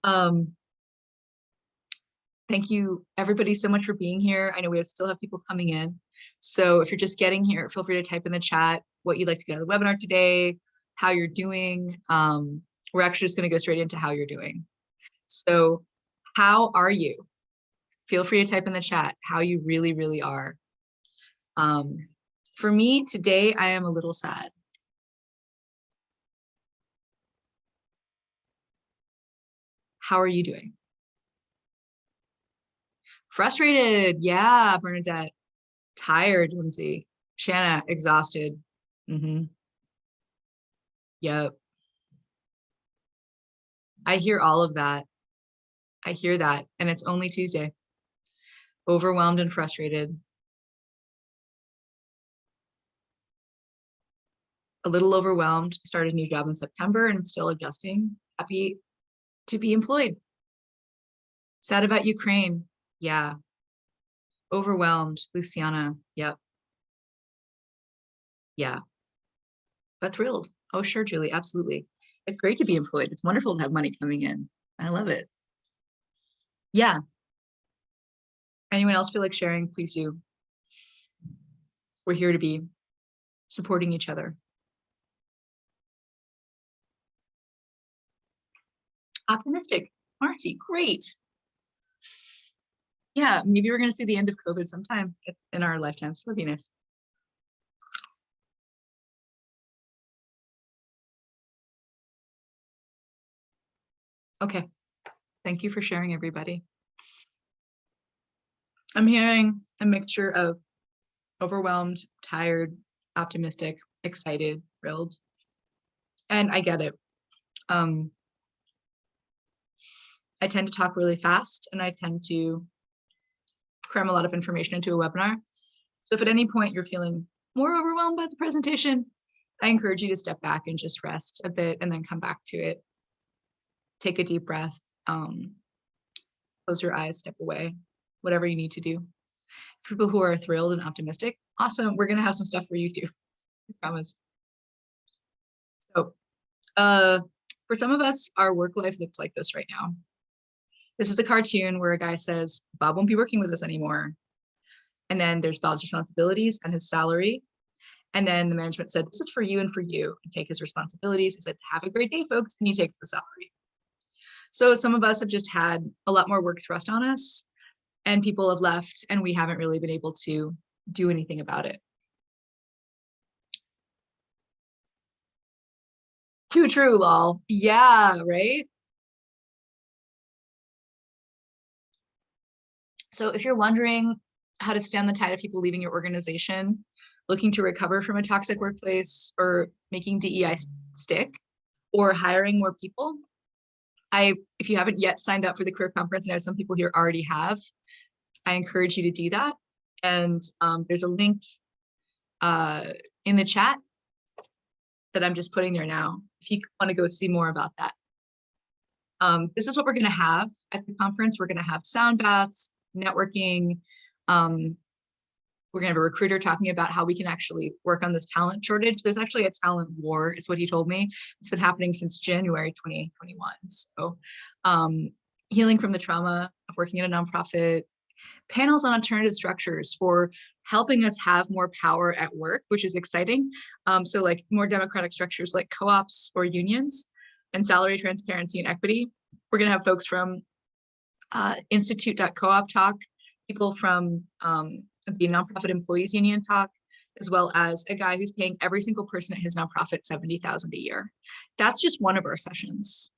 Um, Thank you everybody so much for being here. I know we still have people coming in. So if you're just getting here, feel free to type in the chat what you'd like to get out of the webinar today, how you're doing. We're actually just going to go straight into how you're doing. So how are you? Feel free to type in the chat how you really, really are. For me today, I am a little sad. How are you doing? Frustrated. Yeah, Bernadette. Tired, Lindsay. Shanna, exhausted. Yep. I hear all of that. I hear that. And it's only Tuesday. Overwhelmed and frustrated. A little overwhelmed. Started a new job in September and still adjusting. Happy to be employed. Sad about Ukraine. Yeah. Overwhelmed. Luciana. Yep. Yeah. But thrilled. Oh, sure, Julie. Absolutely. It's great to be employed. It's wonderful to have money coming in. I love it. Yeah. Anyone else feel like sharing? Please do. We're here to be supporting each other. Optimistic. Marcy, great. Yeah, maybe we're going to see the end of COVID sometime in our lifetimes. That'd be nice. Okay. Thank you for sharing, everybody. I'm hearing a mixture of overwhelmed, tired, optimistic, excited, thrilled. And I get it. I tend to talk really fast and I tend to cram a lot of information into a webinar. So if at any point you're feeling more overwhelmed by the presentation, I encourage you to step back and just rest a bit and then come back to it. Take a deep breath, close your eyes, step away, whatever you need to do. For people who are thrilled and optimistic, awesome, we're gonna have some stuff for you too, I promise. So for some of us, our work life looks like this right now. This is a cartoon where a guy says, Bob won't be working with us anymore. And then there's Bob's responsibilities and his salary. And then the management said, this is for you and for you. And take his responsibilities. He said, have a great day, folks. And he takes the salary. So some of us have just had a lot more work thrust on us and people have left and we haven't really been able to do anything about it. Too true, lol. Yeah, right? So if you're wondering how to stem the tide of people leaving your organization, looking to recover from a toxic workplace, or making DEI stick, or hiring more people, if you haven't yet signed up for the career conference, and I know some people here already have, I encourage you to do that. And there's a link in the chat that I'm just putting there now, if you want to go see more about that. This is what we're going to have at the conference. We're going to have sound baths, networking. We're going to have a recruiter talking about how we can actually work on this talent shortage. There's actually a talent war, is what he told me. It's been happening since January 2021. So healing from the trauma of working in a nonprofit, panels on alternative structures for helping us have more power at work, which is exciting. So like more democratic structures like co-ops or unions, and salary transparency and equity. We're going to have folks from institute.coop talk, people from the Nonprofit Employees Union talk, as well as a guy who's paying every single person at his nonprofit $70,000 a year. That's just one of our sessions,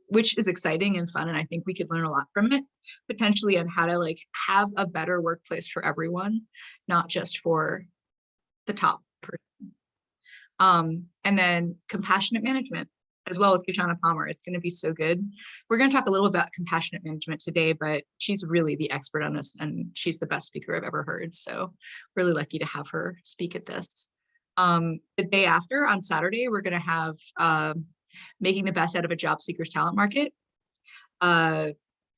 which is exciting and fun. And I think we could learn a lot from it, potentially on how to like have a better workplace for everyone, not just for the top person. And then compassionate management as well with Kuchana Palmer. It's going to be so good. We're going to talk a little about compassionate management today, but she's really the expert on this and she's the best speaker I've ever heard. So really lucky to have her speak at this. The day after, on Saturday, we're going to have making the best out of a job seeker's talent market,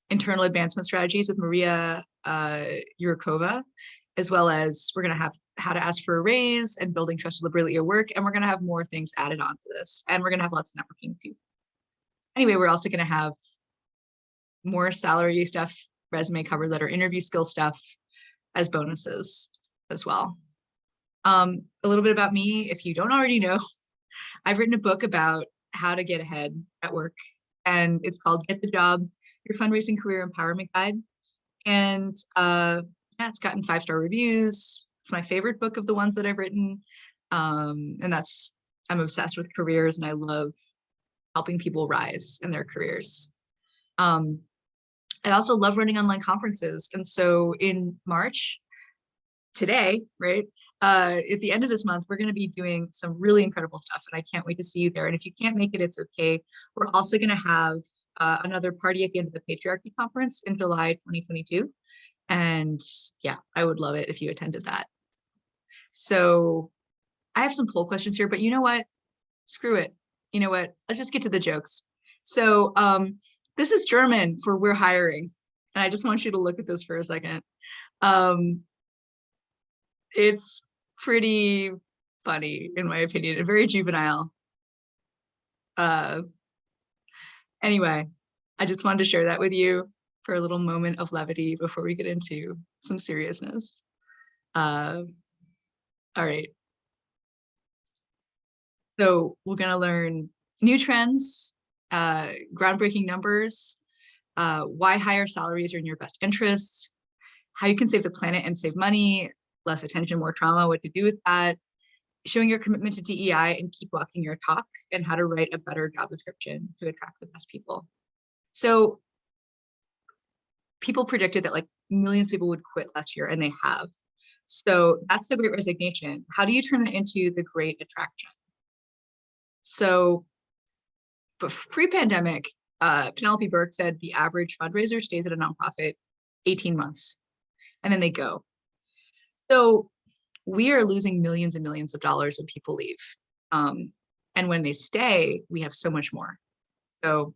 internal advancement strategies with Maria Yurkova, as well as we're going to have how to ask for a raise and building trust and liberty at work. And we're going to have more things added onto this. And we're going to have lots of networking too. Anyway, we're also going to have more salary stuff, resume, cover letter, interview skill stuff as bonuses as well. A little bit about me, if you don't already know, I've written a book about how to get ahead at work, and it's called Get the Job, Your Fundraising Career Empowerment Guide. And yeah, it's gotten 5-star reviews. It's my favorite book of the ones that I've written. And I'm obsessed with careers, and I love helping people rise in their careers. I also love running online conferences. And so in March, today, right, at the end of this month, we're going to be doing some really incredible stuff, and I can't wait to see you there. And if you can't make it, it's okay. We're also going to have another party at the end of the Patriarchy Conference in July 2022. And yeah, I would love it if you attended that. So I have some poll questions here, but you know what? Screw it. You know what? Let's just get to the jokes. So this is German for "we're hiring." And I just want you to look at this for a second. It's pretty funny, in my opinion, and very juvenile. Anyway, I just wanted to share that with you for a little moment of levity before we get into some seriousness. All right. So we're going to learn new trends, groundbreaking numbers, why higher salaries are in your best interest, how you can save the planet and save money, less attention, more trauma, what to do with that, showing your commitment to DEI and keep walking your talk, and how to write a better job description to attract the best people. So people predicted that like millions of people would quit last year, and they have. So that's the Great Resignation. How do you turn that into the Great Attraction? So pre-pandemic, Penelope Burke said the average fundraiser stays at a nonprofit 18 months, and then they go. So we are losing millions and millions of dollars when people leave. And when they stay, we have so much more. So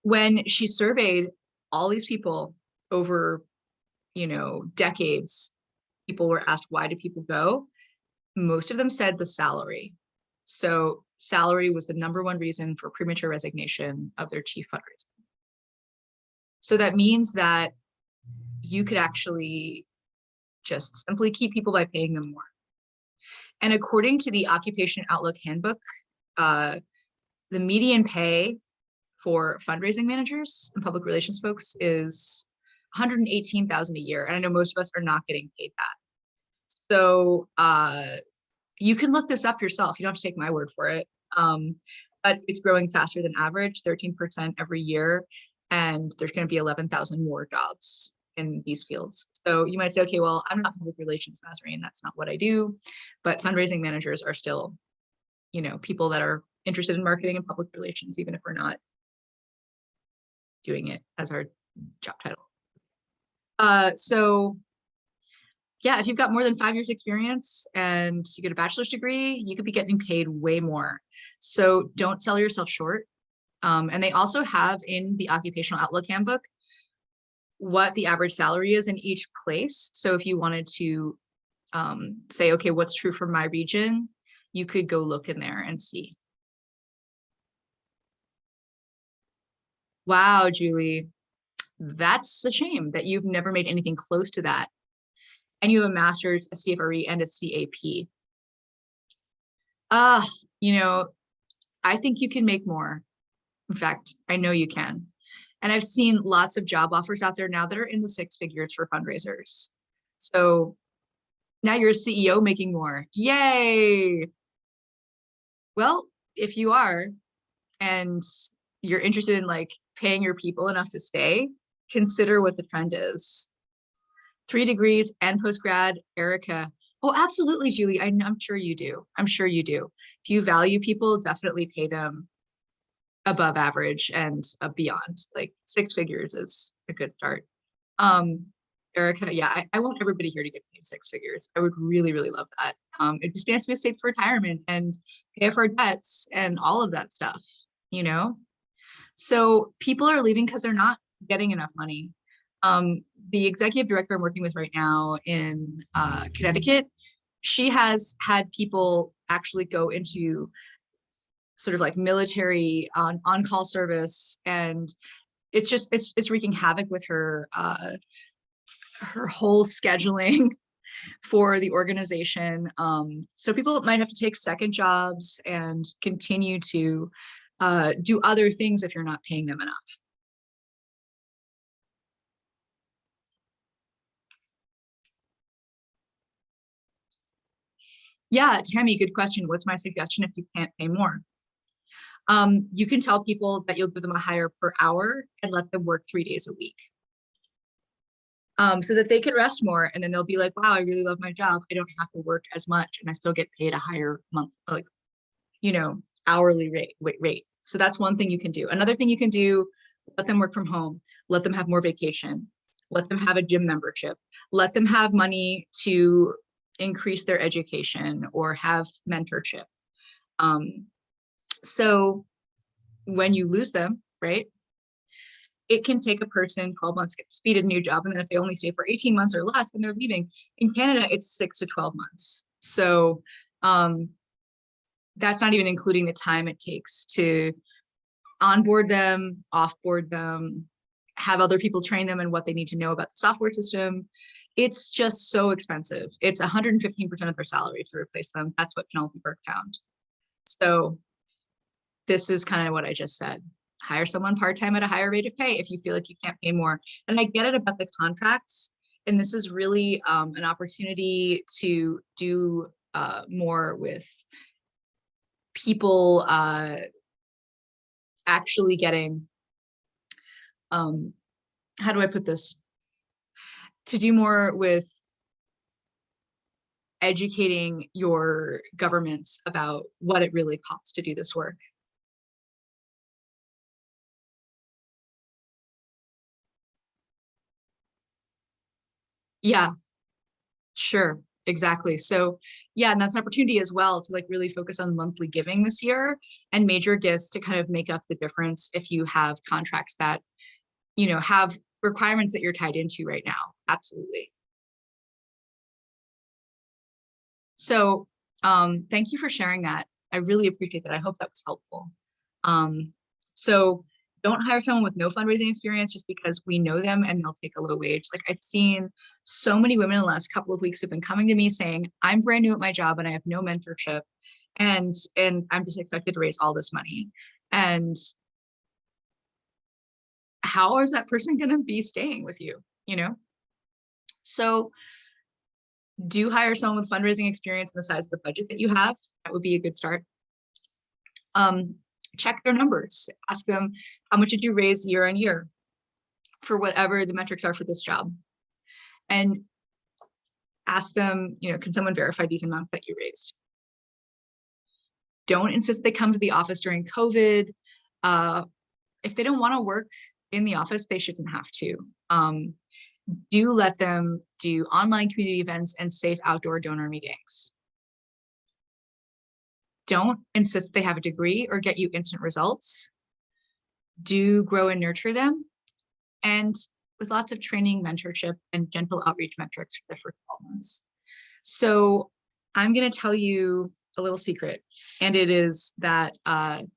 when she surveyed all these people over, decades, people were asked, why do people go? Most of them said the salary. So salary was the #1 reason for premature resignation of their chief fundraiser. So that means that you could actually just simply keep people by paying them more. And according to the Occupation Outlook Handbook, the median pay for fundraising managers and public relations folks is $118,000 a year. And I know most of us are not getting paid that. So you can look this up yourself. You don't have to take my word for it. But it's growing faster than average, 13% every year. And there's going to be 11,000 more jobs in these fields. So you might say, okay, well, I'm not public relations, Nazarene. That's not what I do. But fundraising managers are still, people that are interested in marketing and public relations, even if we're not doing it as our job title. So yeah, if you've got more than 5 years experience and you get a bachelor's degree, you could be getting paid way more. So don't sell yourself short. And they also have in the Occupational Outlook Handbook what the average salary is in each place. So if you wanted to say, okay, what's true for my region, you could go look in there and see. Wow, Julie, that's a shame that you've never made anything close to that. And you have a master's, a CFRE, and a CAP. I think you can make more. In fact, I know you can. And I've seen lots of job offers out there now that are in the 6 figures for fundraisers. So now you're a CEO making more. Yay! Well, if you are, and you're interested in like paying your people enough to stay, consider what the trend is. 3 degrees and postgrad, Erica. Oh, absolutely, Julie. I'm sure you do. I'm sure you do. If you value people, definitely pay them above average and beyond. Like 6 figures is a good start. Erica, yeah, I want everybody here to get paid 6 figures. I would really, really love that. It just has to be a safe for retirement and pay for our debts and all of that stuff, So people are leaving because they're not getting enough money. The executive director I'm working with right now in Connecticut, she has had people actually go into sort of like military on-call service and it's wreaking havoc with her whole scheduling for the organization. So people might have to take second jobs and continue to do other things if you're not paying them enough. Yeah, Tammy, good question. What's my suggestion if you can't pay more? You can tell people that you'll give them a higher per hour and let them work 3 days a week. So that they can rest more, and then they'll be like, wow, I really love my job. I don't have to work as much and I still get paid a higher month, like, hourly rate. So that's one thing you can do. Another thing you can do, let them work from home, let them have more vacation, let them have a gym membership, let them have money to increase their education or have mentorship. So when you lose them, right, it can take a person 12 months to get speed at a new job. And then if they only stay for 18 months or less, then they're leaving. In Canada, it's 6 to 12 months. So that's not even including the time it takes to onboard them, offboard them, have other people train them in what they need to know about the software system. It's just so expensive. It's 115% of their salary to replace them. That's what Penelope Burke found. So this is kind of what I just said. Hire someone part-time at a higher rate of pay if you feel like you can't pay more. And I get it about the contracts. And this is really an opportunity to do more with people actually getting, how do I put this? To do more with educating your governments about what it really costs to do this work. Yeah, sure, exactly. So yeah, and that's an opportunity as well to like really focus on monthly giving this year and major gifts to kind of make up the difference if you have contracts that, have requirements that you're tied into right now. Absolutely. So thank you for sharing that. I really appreciate that. I hope that was helpful. So don't hire someone with no fundraising experience just because we know them and they'll take a low wage. Like I've seen so many women in the last couple of weeks who've been coming to me saying, I'm brand new at my job and I have no mentorship and I'm just expected to raise all this money. And how is that person going to be staying with you, So do hire someone with fundraising experience and the size of the budget that you have. That would be a good start. Check their numbers. Ask them, how much did you raise year on year for whatever the metrics are for this job? And ask them, can someone verify these amounts that you raised? Don't insist they come to the office during COVID. If they don't want to work in the office, they shouldn't have to. Do let them do online community events and safe outdoor donor meetings. Don't insist they have a degree or get you instant results. Do grow and nurture them. And with lots of training, mentorship, and gentle outreach metrics for the first 12 months. So I'm going to tell you a little secret, and it is that Ellen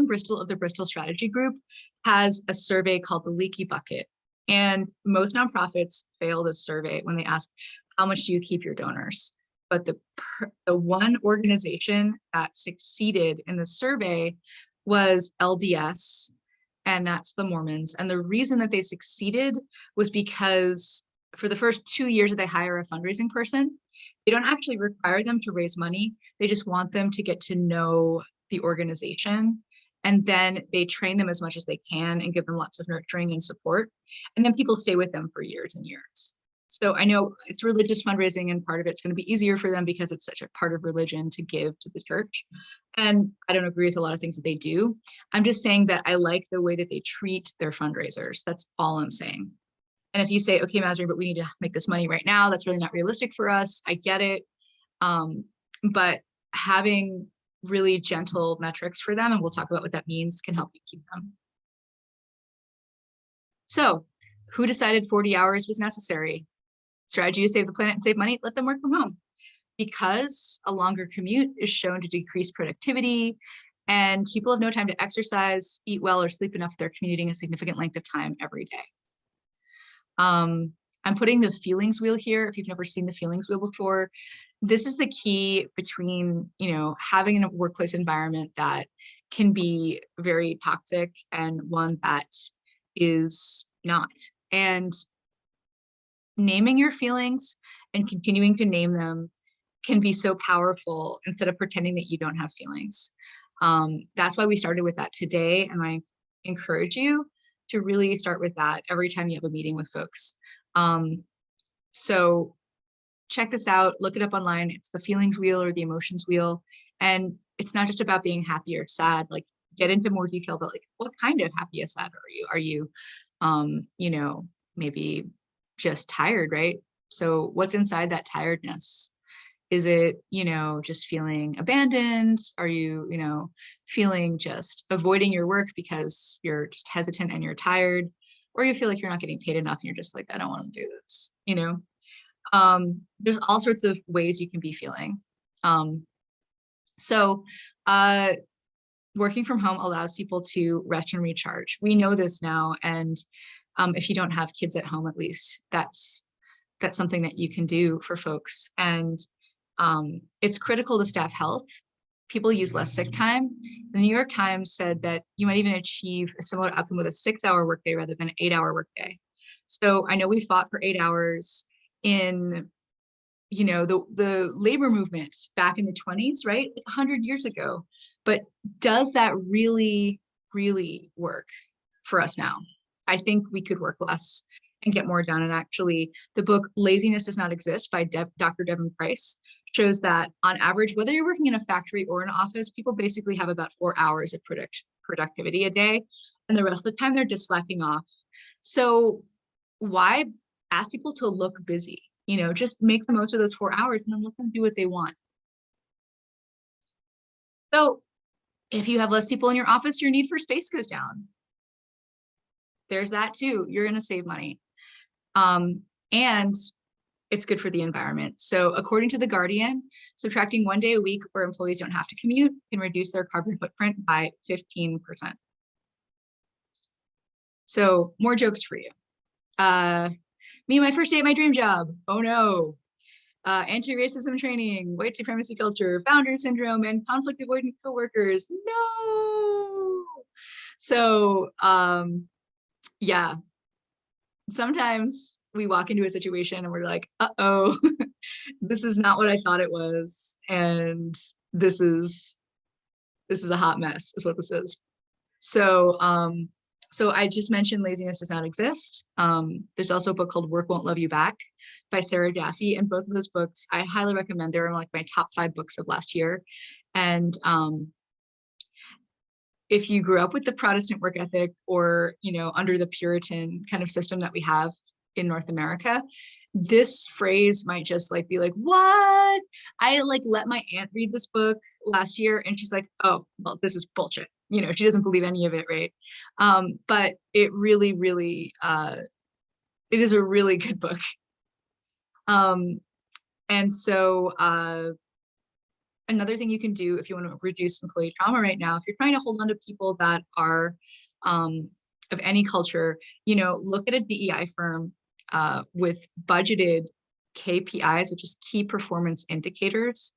Bristol of the Bristol Strategy Group has a survey called the Leaky Bucket. And most nonprofits fail this survey when they ask, how much do you keep your donors? But the one organization that succeeded in the survey was LDS, and that's the Mormons. And the reason that they succeeded was because for the first 2 years that they hire a fundraising person, they don't actually require them to raise money. They just want them to get to know the organization. And then they train them as much as they can and give them lots of nurturing and support. And then people stay with them for years and years. So I know it's religious fundraising, and part of it's going to be easier for them because it's such a part of religion to give to the church. And I don't agree with a lot of things that they do. I'm just saying that I like the way that they treat their fundraisers. That's all I'm saying. And if you say, okay, Masri, but we need to make this money right now, that's really not realistic for us. I get it. But having really gentle metrics for them, and we'll talk about what that means, can help you keep them. So who decided 40 hours was necessary? Strategy to save the planet and save money, let them work from home. Because a longer commute is shown to decrease productivity And people have no time to exercise, eat well, or sleep enough. They're commuting a significant length of time every day. I'm putting the feelings wheel here. If you've never seen the feelings wheel before, this is the key between, having a workplace environment that can be very toxic and one that is not. And naming your feelings and continuing to name them can be so powerful instead of pretending that you don't have feelings. That's why we started with that today. And I encourage you to really start with that every time you have a meeting with folks. So check this out, look it up online. It's the feelings wheel or the emotions wheel. And it's not just about being happy or sad, like get into more detail about like, what kind of happy or sad are you? Are you, maybe just tired, right? So what's inside that tiredness? Is it, just feeling abandoned? Are you, feeling just avoiding your work because you're just hesitant and you're tired? Or you feel like you're not getting paid enough and you're just like, I don't want to do this, There's all sorts of ways you can be feeling. So working from home allows people to rest and recharge. We know this now. And if you don't have kids at home, at least that's something that you can do for folks. And it's critical to staff health. People use less sick time. The New York Times said that you might even achieve a similar outcome with a 6-hour workday rather than an 8-hour workday. So I know we fought for 8 hours in, the labor movement back in the 20s, right? 100 years ago. But does that really, really work for us now? I think we could work less and get more done. And actually, the book Laziness Does Not Exist by Dr. Devin Price shows that on average, whether you're working in a factory or an office, people basically have about 4 hours of productivity a day. And the rest of the time, they're just slacking off. So why ask people to look busy? Just make the most of those 4 hours and then let them do what they want. So if you have less people in your office, your need for space goes down. There's that too. You're going to save money. And it's good for the environment. So according to The Guardian, subtracting 1 day a week where employees don't have to commute can reduce their carbon footprint by 15%. So more jokes for you. Me, my first day at my dream job. Oh no. Anti-racism training, white supremacy culture, founder syndrome, and conflict avoidant coworkers. No. So yeah, sometimes we walk into a situation and we're like, uh-oh, this is not what I thought it was. And this is a hot mess, is what this is. So so I just mentioned Laziness Does Not Exist. There's also a book called Work Won't Love You Back by Sarah Jaffe. And both of those books, I highly recommend. They're like my top 5 books of last year. And if you grew up with the Protestant work ethic or, under the Puritan kind of system that we have in North America, this phrase might just be like, what? I let my aunt read this book last year and she's like, oh, well, this is bullshit. She doesn't believe any of it, right? But it really, really, it is a really good book. And so another thing you can do if you want to reduce employee trauma right now, if you're trying to hold on to people that are of any culture, look at a DEI firm with budgeted KPIs, which is key performance indicators,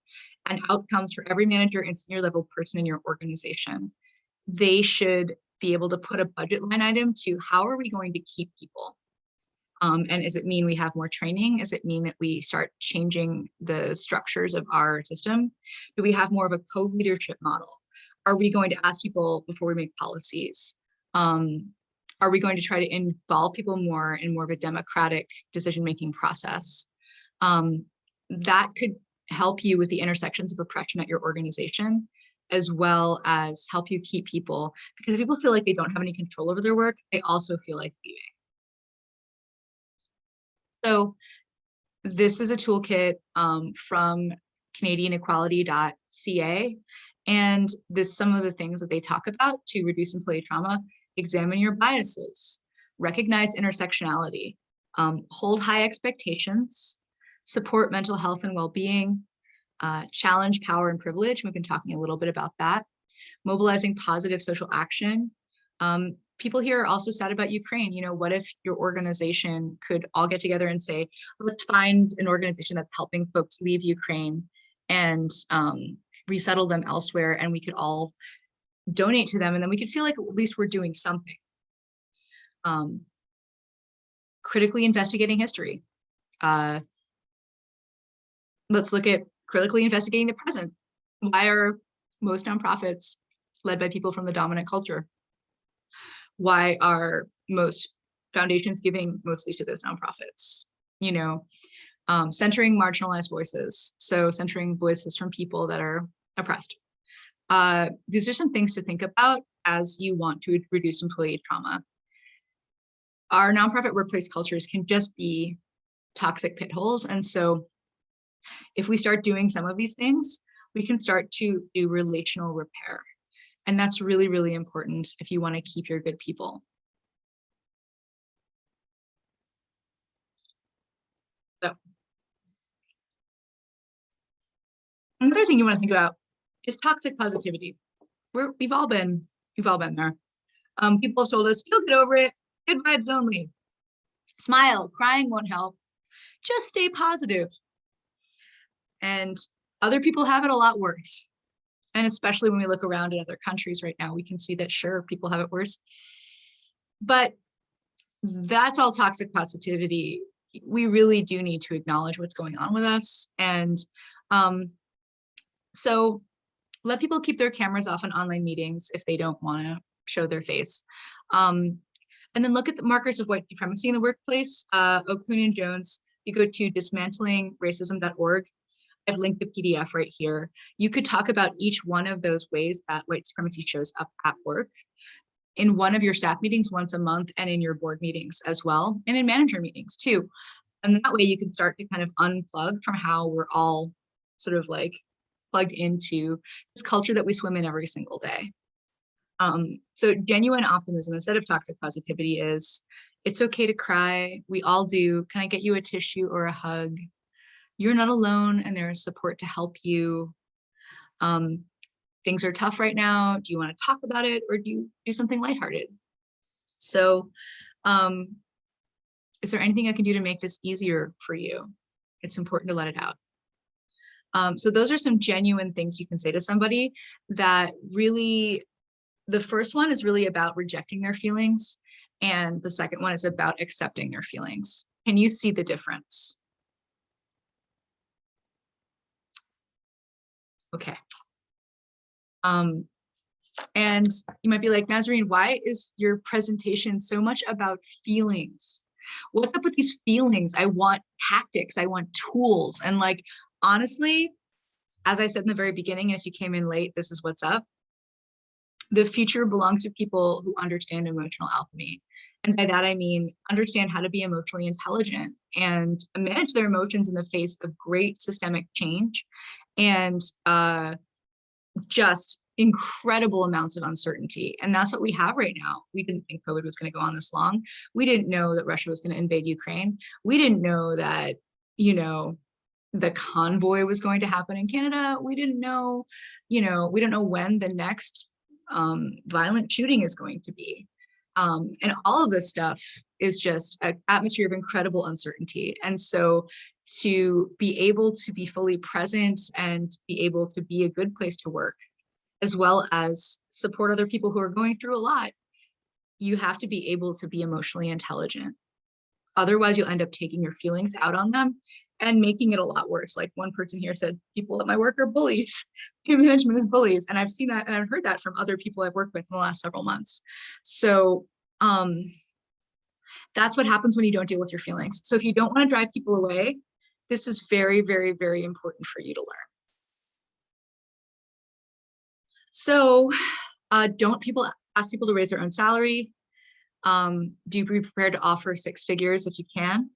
and outcomes for every manager and senior level person in your organization. They should be able to put a budget line item to how are we going to keep people? And does it mean we have more training? Does it mean that we start changing the structures of our system? Do we have more of a co-leadership model? Are we going to ask people before we make policies? Are we going to try to involve people more in more of a democratic decision-making process? That could help you with the intersections of oppression at your organization, as well as help you keep people, because if people feel like they don't have any control over their work, they also feel like leaving. So this is a toolkit from CanadianEquality.ca. And this some of the things that they talk about to reduce employee trauma: examine your biases, recognize intersectionality, hold high expectations, support mental health and well-being, challenge power and privilege. We've been talking a little bit about that. mobilizing positive social action. People here are also sad about Ukraine. You know, what if your organization could all get together and say, let's find an organization that's helping folks leave Ukraine and resettle them elsewhere, and we could all donate to them, and then we could feel like at least we're doing something. Critically investigating history. Let's look at critically investigating the present. Why are most nonprofits led by people from the dominant culture? Why are most foundations giving mostly to those nonprofits? You know, centering marginalized voices. So centering voices from people that are oppressed. These are some things to think about as you want to reduce employee trauma. Our nonprofit workplace cultures can just be toxic pit holes. And so if we start doing some of these things, we can start to do relational repair. And that's really, really important if you want to keep your good people. So another thing you want to think about is toxic positivity. We've all been there. People have told us, you'll get over it, good vibes only. Smile, crying won't help. Just stay positive. And other people have it a lot worse. And especially when we look around at other countries right now, we can see that, sure, people have it worse. But that's all toxic positivity. We really do need to acknowledge what's going on with us. And so let people keep their cameras off in online meetings if they don't want to show their face. And then look at the markers of white supremacy in the workplace. Okun and Jones, you go to dismantlingracism.org. I've linked the PDF right here. You could talk about each one of those ways that white supremacy shows up at work in one of your staff meetings once a month, and in your board meetings as well, and in manager meetings too. And that way you can start to kind of unplug from how we're all sort of like plugged into this culture that we swim in every single day. So genuine optimism instead of toxic positivity is, it's okay to cry. We all do. Can I get you a tissue or a hug? You're not alone, and there is support to help you. Things are tough right now. Do you want to talk about it, or do you do something lighthearted? So is there anything I can do to make this easier for you? It's important to let it out. So those are some genuine things you can say to somebody that really, the first one is really about rejecting their feelings, and the second one is about accepting their feelings. Can you see the difference? Okay. And you might be like, Nazarene, why is your presentation so much about feelings? What's up with these feelings? I want tactics, I want tools. And like, honestly, as I said in the very beginning, and if you came in late, this is what's up. The future belongs to people who understand emotional alchemy. And by that, I mean, understand how to be emotionally intelligent and manage their emotions in the face of great systemic change and just incredible amounts of uncertainty. And that's what we have right now. We didn't think COVID was going to go on this long. We didn't know that Russia was going to invade Ukraine. We didn't know that, you know, the convoy was going to happen in Canada. We didn't know, we don't know when the next violent shooting is going to be. And all of this stuff is just an atmosphere of incredible uncertainty. And so to be able to be fully present and be able to be a good place to work, as well as support other people who are going through a lot, you have to be able to be emotionally intelligent. Otherwise, you'll end up taking your feelings out on them and making it a lot worse. Like one person here said, people at my work are bullies. Management is bullies. And I've seen that, and I've heard that from other people I've worked with in the last several months. So that's what happens when you don't deal with your feelings. So if you don't want to drive people away, this is very, very, very important for you to learn. So don't ask people to raise their own salary. Do be prepared to offer 6 figures if you can.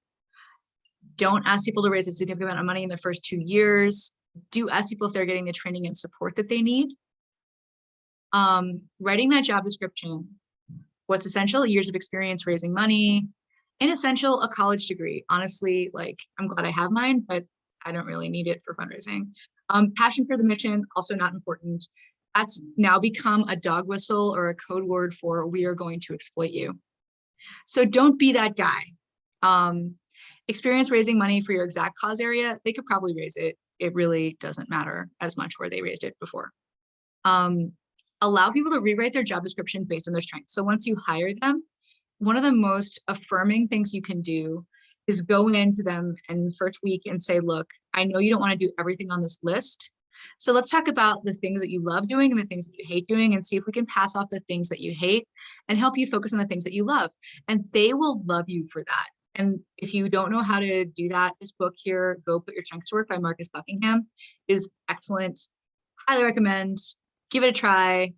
Don't ask people to raise a significant amount of money in the first 2 years. Do ask people if they're getting the training and support that they need. Writing that job description, what's essential, years of experience raising money, inessential, a college degree. Honestly, like, I'm glad I have mine, but I don't really need it for fundraising. Passion for the mission, also not important. That's now become a dog whistle or a code word for we are going to exploit you. So don't be that guy. Experience raising money for your exact cause area, they could probably raise it. It really doesn't matter as much where they raised it before. Allow people to rewrite their job description based on their strengths. So once you hire them, one of the most affirming things you can do is go into them in the first week and say, look, I know you don't want to do everything on this list. So let's talk about the things that you love doing and the things that you hate doing, and see if we can pass off the things that you hate and help you focus on the things that you love. And they will love you for that. And if you don't know how to do that, this book here, Go Put Your Strengths to Work by Marcus Buckingham, is excellent. Highly recommend. Give it a try.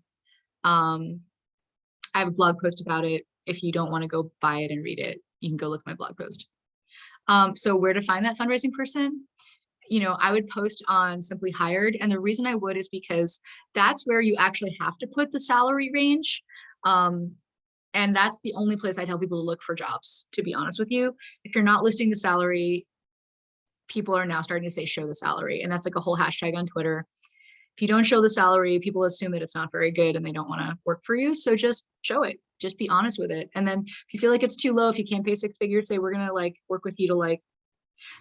I have a blog post about it. If you don't want to go buy it and read it, you can go look at my blog post. So where to find that fundraising person? I would post on Simply Hired. And the reason I would is because that's where you actually have to put the salary range. And that's the only place I tell people to look for jobs, to be honest with you. If you're not listing the salary, people are now starting to say, show the salary. And that's like a whole hashtag on Twitter. If you don't show the salary, people assume that it's not very good and they don't want to work for you. So just show it, just be honest with it. And then if you feel like it's too low, if you can't pay 6 figures, say, we're going to work with you to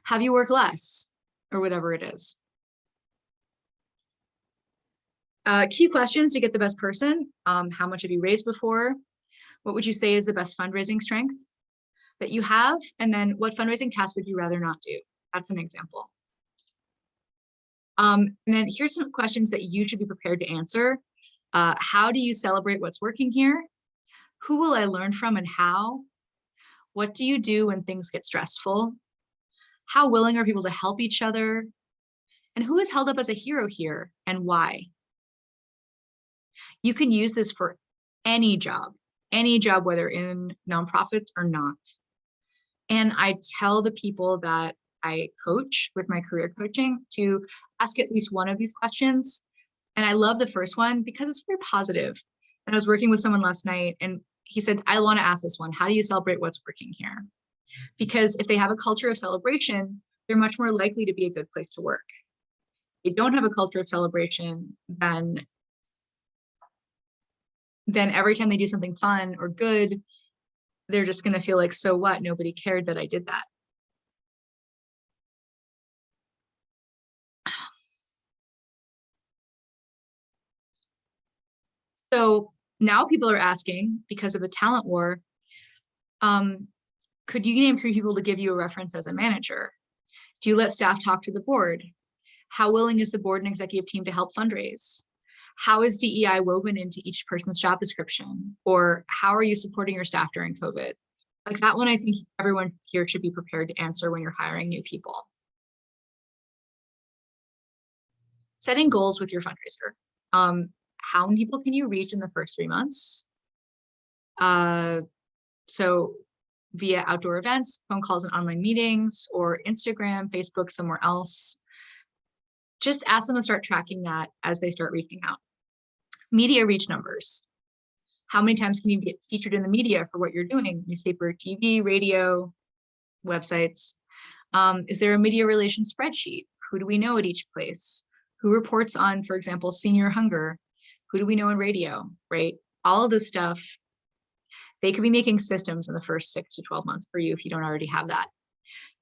have you work less or whatever it is. Key questions to get the best person. How much have you raised before? What would you say is the best fundraising strength that you have? And then what fundraising task would you rather not do? That's an example. And then here's some questions that you should be prepared to answer. How do you celebrate what's working here? Who will I learn from and how? What do you do when things get stressful? How willing are people to help each other? And who is held up as a hero here and why? You can use this for any job, whether in nonprofits or not. And I tell the people that I coach with my career coaching to ask at least one of these questions. And I love the first one because it's very positive. And I was working with someone last night and he said, I want to ask this one. How do you celebrate what's working here? Because if they have a culture of celebration, they're much more likely to be a good place to work. If you don't have a culture of celebration, then every time they do something fun or good, they're just going to feel like, so what? Nobody cared that I did that. So now people are asking, because of the talent war, could you name 3 people to give you a reference as a manager? Do you let staff talk to the board? How willing is the board and executive team to help fundraise? How is DEI woven into each person's job description? Or how are you supporting your staff during COVID? Like that one, I think everyone here should be prepared to answer when you're hiring new people. Setting goals with your fundraiser. How many people can you reach in the first 3 months? So via outdoor events, phone calls and online meetings, or Instagram, Facebook, somewhere else. Just ask them to start tracking that as they start reaching out. Media reach numbers. How many times can you get featured in the media for what you're doing? Newspaper, TV, radio, websites. Is there a media relations spreadsheet? Who do we know at each place? Who reports on, for example, senior hunger? Who do we know in radio, right? All of this stuff, they could be making systems in the first 6 to 12 months for you if you don't already have that.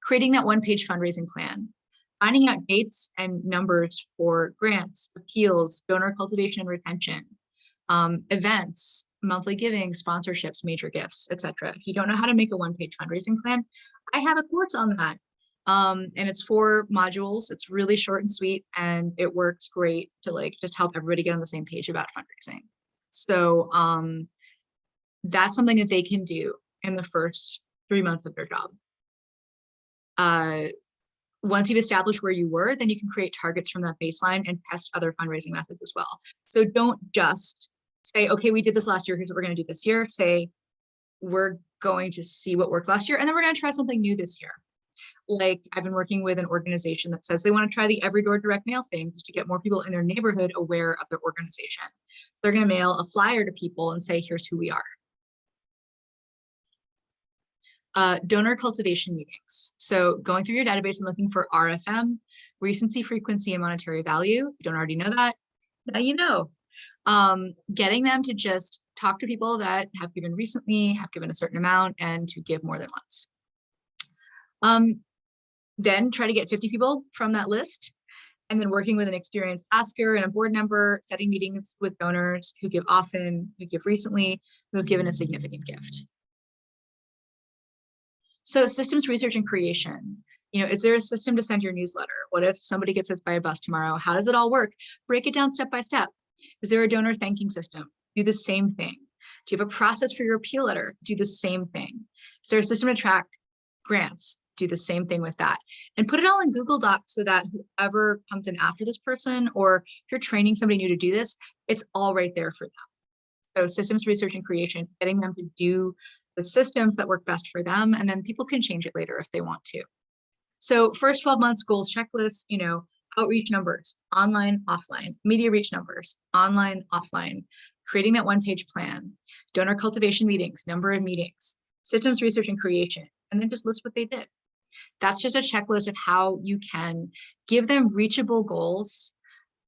Creating that one-page fundraising plan. Finding out dates and numbers for grants, appeals, donor cultivation and retention, events, monthly giving, sponsorships, major gifts, etc. If you don't know how to make a one-page fundraising plan, I have a course on that. And it's 4 modules. It's really short and sweet, and it works great to just help everybody get on the same page about fundraising. So that's something that they can do in the first 3 months of their job. Once you've established where you were, then you can create targets from that baseline and test other fundraising methods as well. So don't just say, okay, we did this last year, here's what we're going to do this year. Say, we're going to see what worked last year, and then we're going to try something new this year. Like I've been working with an organization that says they want to try the every door direct mail thing just to get more people in their neighborhood aware of their organization. So they're going to mail a flyer to people and say, here's who we are. Donor cultivation meetings. So going through your database and looking for RFM, recency, frequency, and monetary value. If you don't already know that, now you know. Getting them to just talk to people that have given recently, have given a certain amount, and to give more than once. Then try to get 50 people from that list, and then working with an experienced asker and a board member, setting meetings with donors who give often, who give recently, who have given a significant gift. So systems research and creation. Is there a system to send your newsletter? What if somebody gets hit by a bus tomorrow? How does it all work? Break it down step by step. Is there a donor thanking system? Do the same thing. Do you have a process for your appeal letter? Do the same thing. Is there a system to track grants? Do the same thing with that. And put it all in Google Docs so that whoever comes in after this person, or if you're training somebody new to do this, it's all right there for them. So systems research and creation, getting them to do the systems that work best for them, and then people can change it later if they want to. So first 12 months goals checklist, outreach numbers, online, offline, media reach numbers, online, offline, creating that one-page plan, donor cultivation meetings, number of meetings, systems research and creation, and then just list what they did. That's just a checklist of how you can give them reachable goals.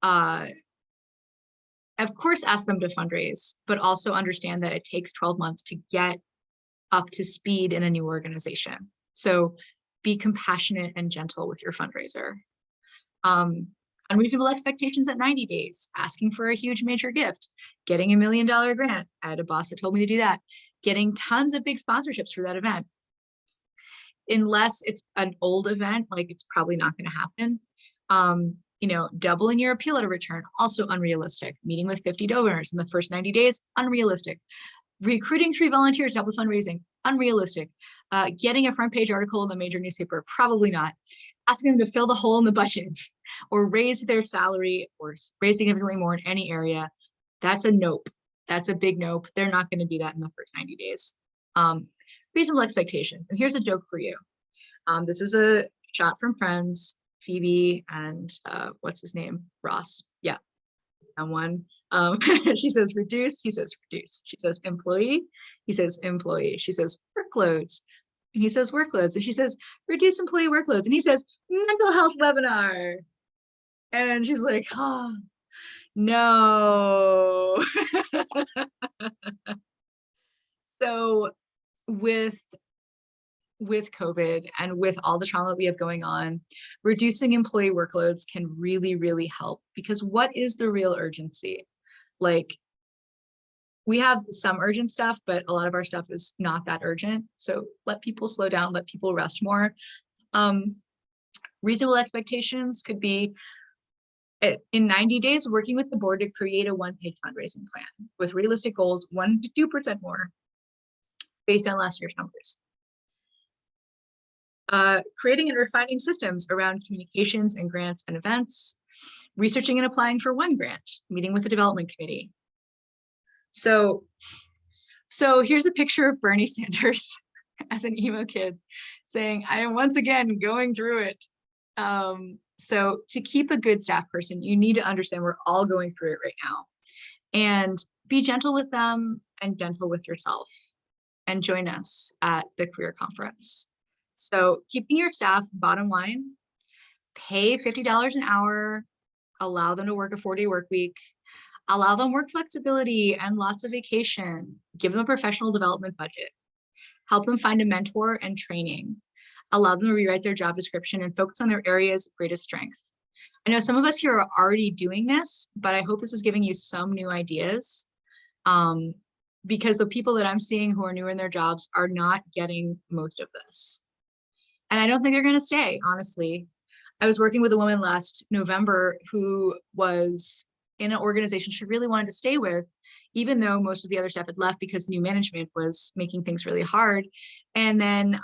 Of course, ask them to fundraise, but also understand that it takes 12 months to get up to speed in a new organization. So be compassionate and gentle with your fundraiser. Unreasonable expectations at 90 days, asking for a huge major gift, getting $1 million grant. I had a boss that told me to do that, getting tons of big sponsorships for that event. Unless it's an old event, like it's probably not going to happen. Doubling your appeal letter return, also unrealistic. Meeting with 50 donors in the first 90 days, unrealistic. Recruiting 3 volunteers to help with fundraising, unrealistic. Getting a front page article in the major newspaper, probably not. Asking them to fill the hole in the budget or raise their salary or raise significantly more in any area, that's a nope. That's a big nope. They're not going to do that in the first 90 days. Reasonable expectations. And here's a joke for you. This is a shot from Friends, Phoebe and what's his name? Ross. Yeah. And one. She says reduce, he says reduce. She says employee, he says employee. She says workloads, and he says workloads. And she says reduce employee workloads, and he says mental health webinar. And she's like, oh, no. So with COVID and with all the trauma that we have going on, reducing employee workloads can really, really help, because what is the real urgency? Like, we have some urgent stuff, but a lot of our stuff is not that urgent. So let people slow down, let people rest more. Reasonable expectations could be in 90 days, working with the board to create a one-page fundraising plan with realistic goals, 1 to 2% more based on last year's numbers. Creating and refining systems around communications and grants and events, researching and applying for one grant, meeting with the development committee. So here's a picture of Bernie Sanders as an emo kid saying, I am once again going through it. So to keep a good staff person, you need to understand we're all going through it right now, and be gentle with them and gentle with yourself, and join us at the career conference. So keeping your staff, bottom line, pay $50 an hour, allow them to work a 4-day work week, allow them work flexibility and lots of vacation, give them a professional development budget, help them find a mentor and training, allow them to rewrite their job description and focus on their areas of greatest strength. I know some of us here are already doing this, but I hope this is giving you some new ideas, because the people that I'm seeing who are new in their jobs are not getting most of this. And I don't think they're going to stay, honestly. I was working with a woman last November who was in an organization she really wanted to stay with, even though most of the other staff had left because new management was making things really hard. And then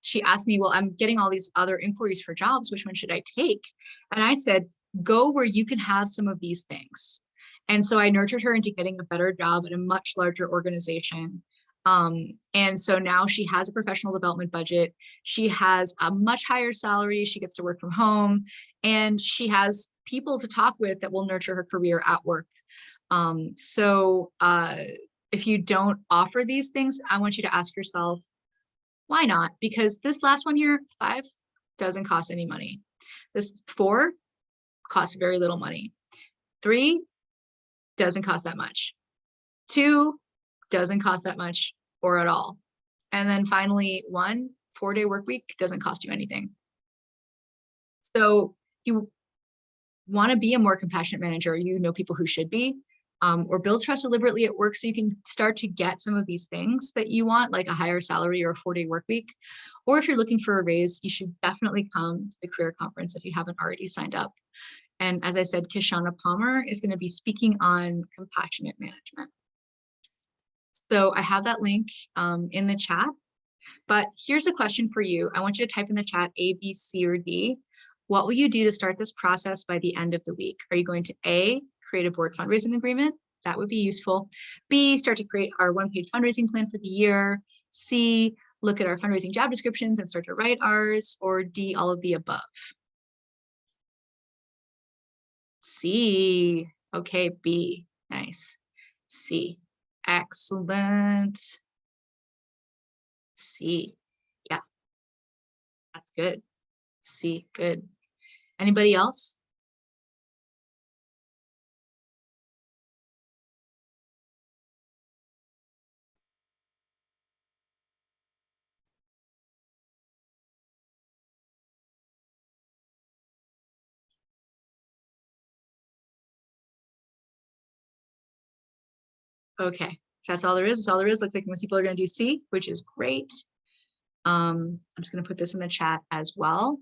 she asked me, well, I'm getting all these other inquiries for jobs. Which one should I take? And I said, go where you can have some of these things. And so I nurtured her into getting a better job at a much larger organization. And so now she has a professional development budget. She has a much higher salary. She gets to work from home, and she has people to talk with that will nurture her career at work. If you don't offer these things, I want you to ask yourself, why not? Because this last 1 year, 5 doesn't cost any money. This 4 costs very little money. 3 doesn't cost that much. 2, doesn't cost that much or at all. And then finally, 1, 4-day work week doesn't cost you anything. So you want to be a more compassionate manager, you know people who should be, or build trust deliberately at work so you can start to get some of these things that you want, like a higher salary or a 4-day work week. Or if you're looking for a raise, you should definitely come to the career conference if you haven't already signed up. And as I said, Kishana Palmer is going to be speaking on compassionate management. So I have that link in the chat, but here's a question for you. I want you to type in the chat A, B, C, or D. What will you do to start this process by the end of the week? Are you going to A, create a board fundraising agreement? That would be useful. B, start to create our 1-page fundraising plan for the year. C, look at our fundraising job descriptions and start to write ours. Or D, all of the above. C, okay, B, nice. C, excellent. C, yeah, that's good. C, good. Anybody else? Okay, that's all there is. That's all there is. Looks like most people are going to do C, which is great. I'm just going to put this in the chat as well.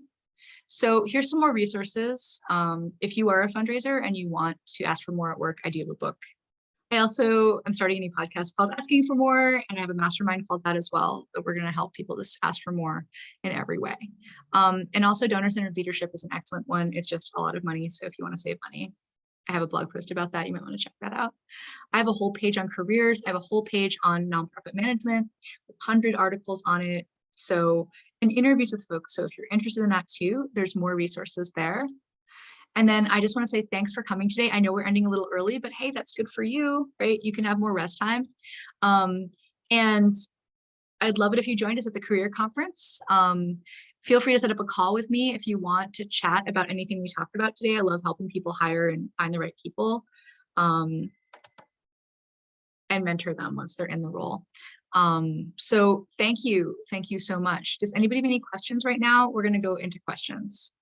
So here's some more resources. If you are a fundraiser and you want to ask for more at work, I do have a book. I also am starting a new podcast called Asking for More, and I have a mastermind called that as well, that we're going to help people just ask for more in every way. And also donor-centered leadership is an excellent one. It's just a lot of money. So if you want to save money, I have a blog post about that. You might want to check that out. I have a whole page on careers. I have a whole page on nonprofit management with 100 articles on it. So, and interviews with folks. So if you're interested in that too, there's more resources there. And then I just want to say thanks for coming today. I know we're ending a little early, but hey, that's good for you, right? You can have more rest time. And I'd love it if you joined us at the career conference. Feel free to set up a call with me if you want to chat about anything we talked about today. I love helping people hire and find the right people, and mentor them once they're in the role. So thank you so much. Does anybody have any questions right now? We're going to go into questions.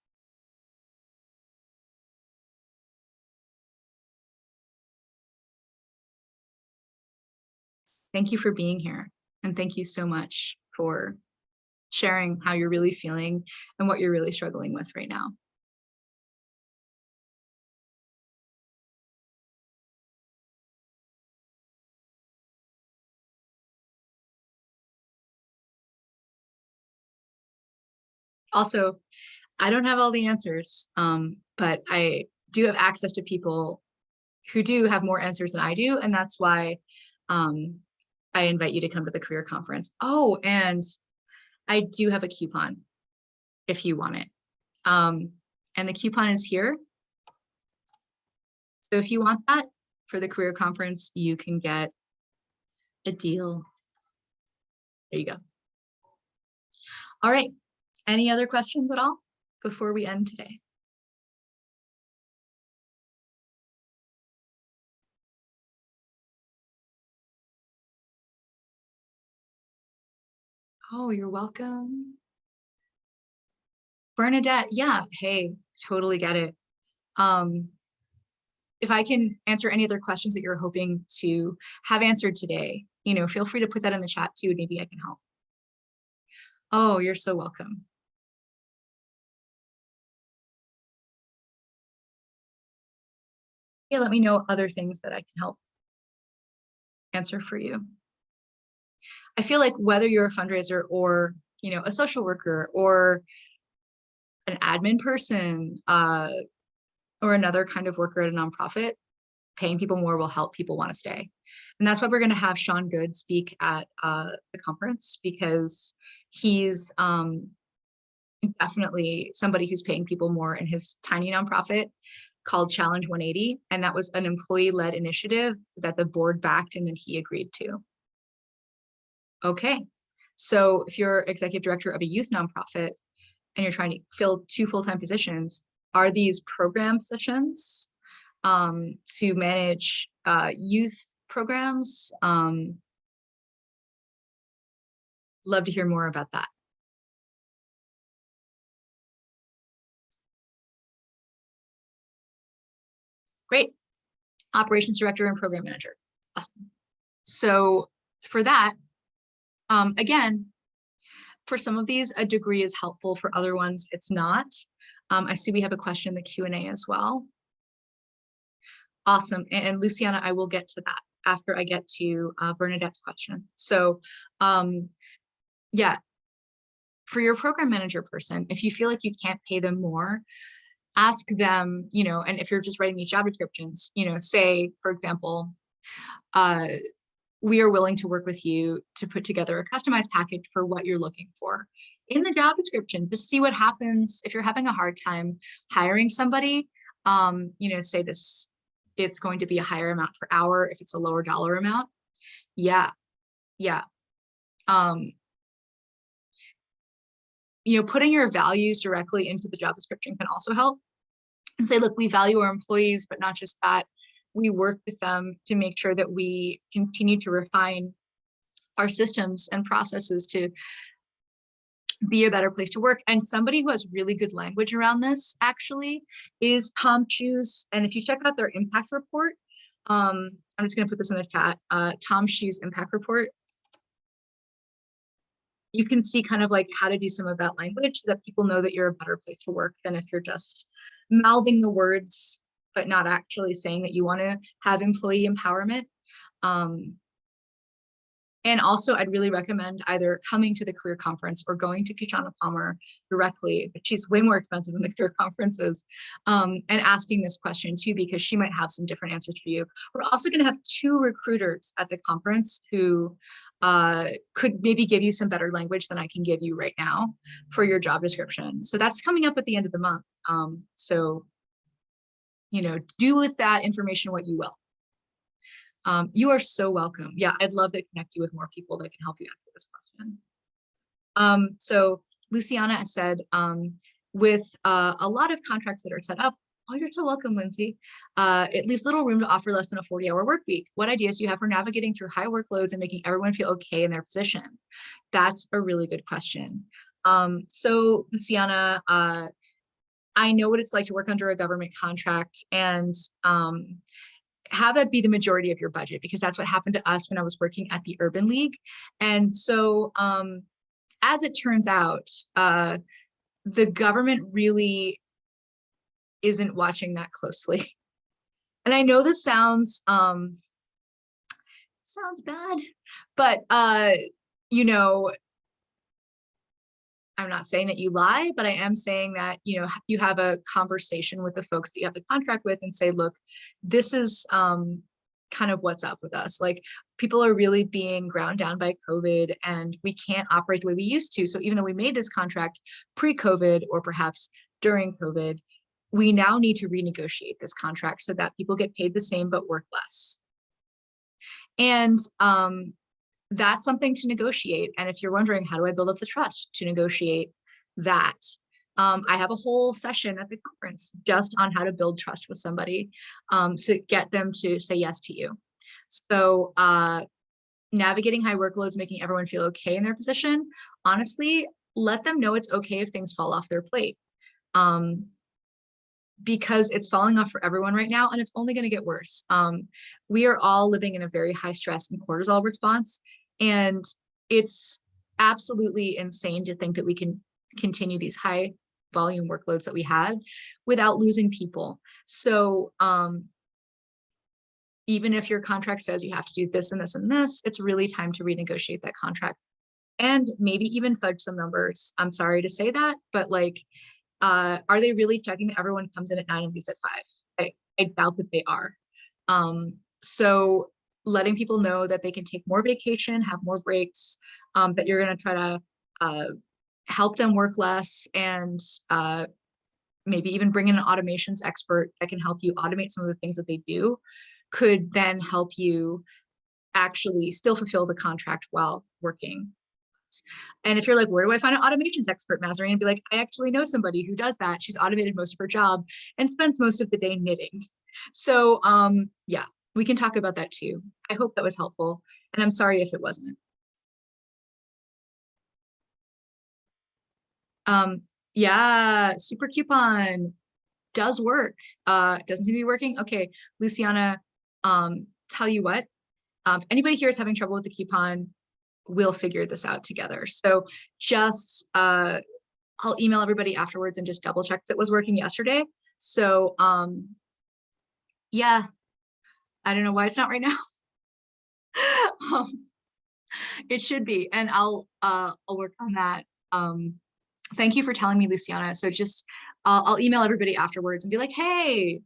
Thank you for being here. And thank you so much for sharing how you're really feeling and what you're really struggling with right now. Also, I don't have all the answers, but I do have access to people who do have more answers than I do. And that's why I invite you to come to the career conference. Oh, and I do have a coupon if you want it. And the coupon is here. So if you want that for the career conference, you can get a deal. There you go. All right. Any other questions at all before we end today? Oh, you're welcome. Bernadette, yeah, hey, totally get it. If I can answer any other questions that you're hoping to have answered today, feel free to put that in the chat too, and maybe I can help. Oh, you're so welcome. Yeah, let me know other things that I can help answer for you. I feel like whether you're a fundraiser or, a social worker or an admin person, or another kind of worker at a nonprofit, paying people more will help people want to stay. And that's why we're going to have Sean Good speak at the conference, because he's definitely somebody who's paying people more in his tiny nonprofit called Challenge 180. And that was an employee-led initiative that the board backed and then he agreed to. Okay, so if you're executive director of a youth nonprofit and you're trying to fill 2 full-time positions, are these program positions? to manage youth programs. Love to hear more about that. Great. Operations director and program manager. Awesome. So for that, again, for some of these, a degree is helpful. For other ones, it's not. I see we have a question in the Q&A as well. Awesome. And Luciana, I will get to that after I get to Bernadette's question. So yeah, for your program manager person, if you feel like you can't pay them more, ask them, you know, and if you're just writing these job descriptions, you know, say, for example, we are willing to work with you to put together a customized package for what you're looking for in the job description. Just see what happens if you're having a hard time hiring somebody. You know, say this, it's going to be a higher amount per hour if it's a lower dollar amount. Yeah. You know, putting your values directly into the job description can also help. And say, look, we value our employees, but not just that. We work with them to make sure that we continue to refine our systems and processes to be a better place to work. And somebody who has really good language around this actually is Tom Chu's. And if you check out their impact report, I'm just going to put this in the chat, Tom Chu's impact report. You can see kind of like how to do some of that language so that people know that you're a better place to work than if you're just mouthing the words, but not actually saying that you want to have employee empowerment. And also, I'd really recommend either coming to the career conference or going to Kishana Palmer directly, but she's way more expensive than the career conferences, and asking this question too, because she might have some different answers for you. We're also going to have 2 recruiters at the conference who could maybe give you some better language than I can give you right now for your job description. So that's coming up at the end of the month. So, you know, do with that information what you will. You are so welcome. Yeah, I'd love to connect you with more people that can help you answer this question. So Luciana said, with a lot of contracts that are set up, oh, you're so welcome, Lindsay. It leaves little room to offer less than a 40-hour work week. What ideas do you have for navigating through high workloads and making everyone feel okay in their position? That's a really good question. So Luciana, I know what it's like to work under a government contract and have that be the majority of your budget, because that's what happened to us when I was working at the Urban League. And so as it turns out, the government really isn't watching that closely. And I know this sounds bad, but you know, I'm not saying that you lie, but I am saying that, you know, you have a conversation with the folks that you have the contract with and say, look, this is kind of what's up with us. Like, people are really being ground down by COVID and we can't operate the way we used to. So even though we made this contract pre-COVID or perhaps during COVID, we now need to renegotiate this contract so that people get paid the same but work less. And that's something to negotiate. And if you're wondering, how do I build up the trust to negotiate that? I have a whole session at the conference just on how to build trust with somebody to get them to say yes to you. So navigating high workloads, making everyone feel okay in their position, honestly, let them know it's okay if things fall off their plate. Because it's falling off for everyone right now, and it's only going to get worse. We are all living in a very high stress and cortisol response, and it's absolutely insane to think that we can continue these high volume workloads that we had without losing people. So even if your contract says you have to do this and this and this, it's really time to renegotiate that contract and maybe even fudge some numbers. I'm sorry to say that, but like, are they really checking that everyone comes in at 9 and leaves at 5? I doubt that they are. So letting people know that they can take more vacation, have more breaks, that you're going to try to help them work less, and maybe even bring in an automations expert that can help you automate some of the things that they do, could then help you actually still fulfill the contract while working. And if you're like, where do I find an automations expert, Mazarine? Be like, I actually know somebody who does that. She's automated most of her job and spends most of the day knitting. So yeah, we can talk about that too. I hope that was helpful, and I'm sorry if it wasn't. Yeah, super coupon does work. Doesn't seem to be working. Okay, Luciana, tell you what, if anybody here is having trouble with the coupon, we'll figure this out together. So just I'll email everybody afterwards and just double check that it was working yesterday. So yeah, I don't know why it's not right now. um, it should be, and I'll work on that. Thank you for telling me, Luciana. So just I'll email everybody afterwards and be like, hey,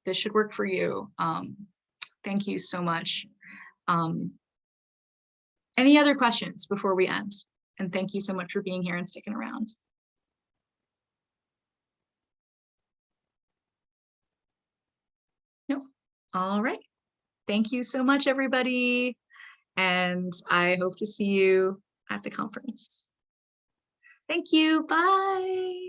this should work for you. Thank you so much. Any other questions before we end? And thank you so much for being here and sticking around. No. All right. Thank you so much, everybody. And I hope to see you at the conference. Thank you. Bye.